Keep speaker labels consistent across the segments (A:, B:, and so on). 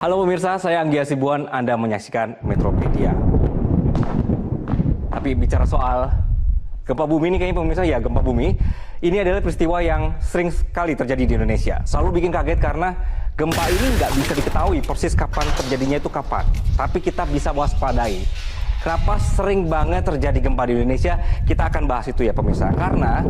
A: Halo pemirsa, saya Anggi Hasibuan, Anda menyaksikan Metropedia. Tapi bicara soal gempa bumi ini kayaknya pemirsa, ya gempa bumi, ini adalah peristiwa yang sering sekali terjadi di Indonesia. Selalu bikin kaget karena gempa ini nggak bisa diketahui persis kapan terjadinya itu kapan. Tapi kita bisa waspadai. Kenapa sering banget terjadi gempa di Indonesia? Kita akan bahas itu ya pemirsa. Karena,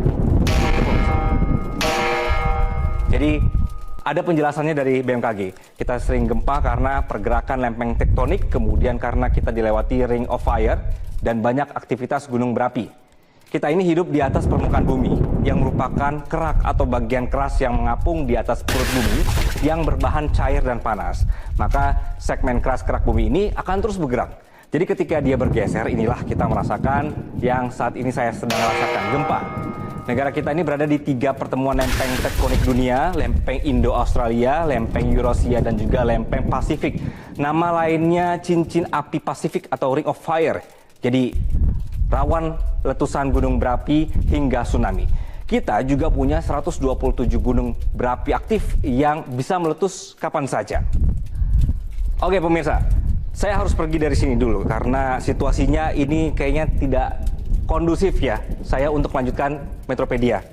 A: jadi ada penjelasannya dari BMKG. Kita sering gempa karena pergerakan lempeng tektonik, kemudian karena kita dilewati ring of fire, dan banyak aktivitas gunung berapi. Kita ini hidup di atas permukaan bumi, yang merupakan kerak atau bagian keras yang mengapung di atas perut bumi, yang berbahan cair dan panas. Maka segmen keras kerak bumi ini akan terus bergerak. Jadi ketika dia bergeser, inilah kita merasakan yang saat ini saya sedang rasakan, gempa. Negara kita ini berada di 3 pertemuan lempeng tektonik dunia, lempeng Indo-Australia, lempeng Eurasia, dan juga lempeng Pasifik. Nama lainnya cincin api Pasifik atau Ring of Fire. Jadi rawan letusan gunung berapi hingga tsunami. Kita juga punya 127 gunung berapi aktif yang bisa meletus kapan saja. Oke pemirsa, saya harus pergi dari sini dulu karena situasinya ini kayaknya tidak kondusif ya, saya untuk melanjutkan Metropedia.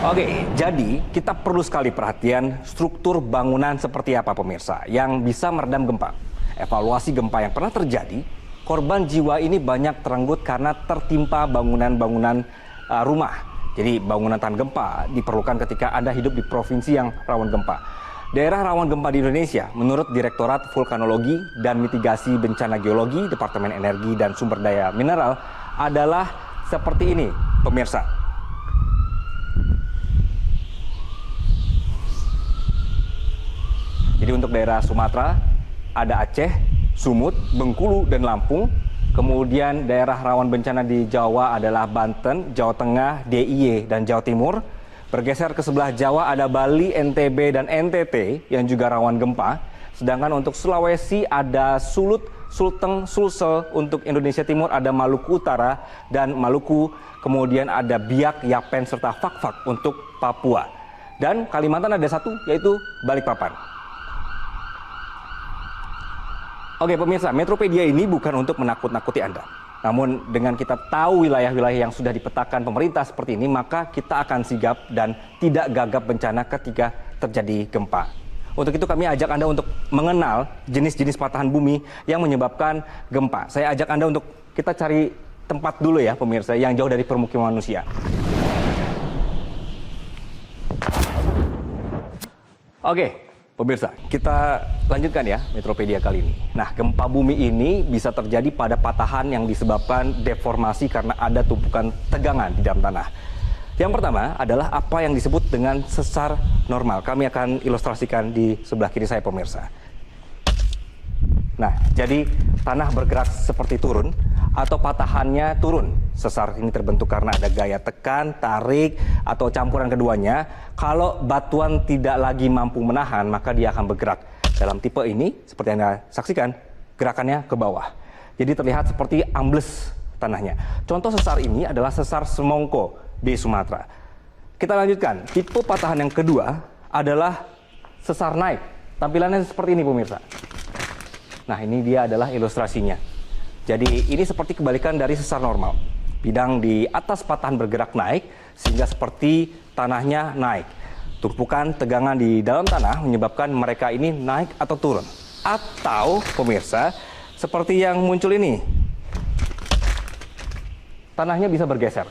A: Oke, jadi kita perlu sekali perhatian struktur bangunan seperti apa pemirsa yang bisa meredam gempa. Evaluasi gempa yang pernah terjadi, korban jiwa ini banyak terenggut karena tertimpa bangunan-bangunan rumah. Jadi bangunan tahan gempa diperlukan ketika Anda hidup di provinsi yang rawan gempa. Daerah rawan gempa di Indonesia, menurut Direktorat Vulkanologi dan Mitigasi Bencana Geologi, Departemen Energi dan Sumber Daya Mineral, adalah seperti ini, pemirsa. Jadi untuk daerah Sumatera, ada Aceh, Sumut, Bengkulu, dan Lampung. Kemudian daerah rawan bencana di Jawa adalah Banten, Jawa Tengah, DIY, dan Jawa Timur. Bergeser ke sebelah Jawa ada Bali, NTB, dan NTT yang juga rawan gempa. Sedangkan untuk Sulawesi ada Sulut, Sulteng, Sulsel. Untuk Indonesia Timur ada Maluku Utara dan Maluku. Kemudian ada Biak, Yapen, serta Fak-Fak untuk Papua. Dan Kalimantan ada satu, yaitu Balikpapan. Oke pemirsa, Metropedia ini bukan untuk menakut-nakuti Anda. Namun dengan kita tahu wilayah-wilayah yang sudah dipetakan pemerintah seperti ini, maka kita akan sigap dan tidak gagap bencana ketika terjadi gempa. Untuk itu kami ajak Anda untuk mengenal jenis-jenis patahan bumi yang menyebabkan gempa. Saya ajak Anda untuk kita cari tempat dulu ya pemirsa, yang jauh dari permukiman manusia. Oke. Pemirsa, kita lanjutkan ya Metropedia kali ini. Nah, gempa bumi ini bisa terjadi pada patahan yang disebabkan deformasi karena ada tumpukan tegangan di dalam tanah. Yang pertama adalah apa yang disebut dengan sesar normal. Kami akan ilustrasikan di sebelah kiri saya pemirsa. Nah, jadi tanah bergerak seperti turun atau patahannya turun. Sesar ini terbentuk karena ada gaya tekan, tarik, atau campuran keduanya. Kalau batuan tidak lagi mampu menahan, maka dia akan bergerak. Dalam tipe ini, seperti Anda saksikan, gerakannya ke bawah. Jadi terlihat seperti ambles tanahnya. Contoh sesar ini adalah sesar Semongko di Sumatera. Kita lanjutkan, tipe patahan yang kedua adalah sesar naik. Tampilannya seperti ini pemirsa. Nah, ini dia adalah ilustrasinya. Jadi ini seperti kebalikan dari sesar normal. Bidang di atas patahan bergerak naik sehingga seperti tanahnya naik. Tumpukan tegangan di dalam tanah menyebabkan mereka ini naik atau turun. Atau pemirsa, seperti yang muncul ini. Tanahnya bisa bergeser.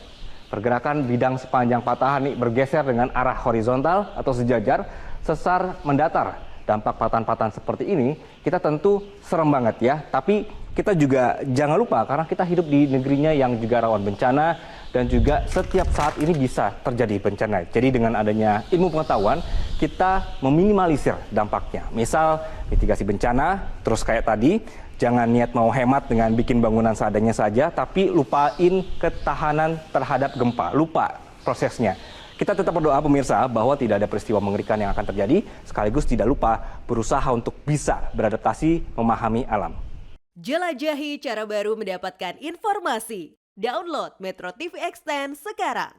A: Pergerakan bidang sepanjang patahan ini bergeser dengan arah horizontal atau sejajar, sesar mendatar. Dampak patahan-patahan seperti ini, kita tentu serem banget ya. Tapi kita juga jangan lupa karena kita hidup di negerinya yang juga rawan bencana dan juga setiap saat ini bisa terjadi bencana. Jadi dengan adanya ilmu pengetahuan, kita meminimalisir dampaknya. Misal mitigasi bencana, terus kayak tadi, jangan niat mau hemat dengan bikin bangunan seadanya saja, tapi lupain ketahanan terhadap gempa, lupa prosesnya. Kita tetap berdoa pemirsa bahwa tidak ada peristiwa mengerikan yang akan terjadi, sekaligus tidak lupa berusaha untuk bisa beradaptasi memahami alam.
B: Jelajahi cara baru mendapatkan informasi. Download Metro TV Extend sekarang.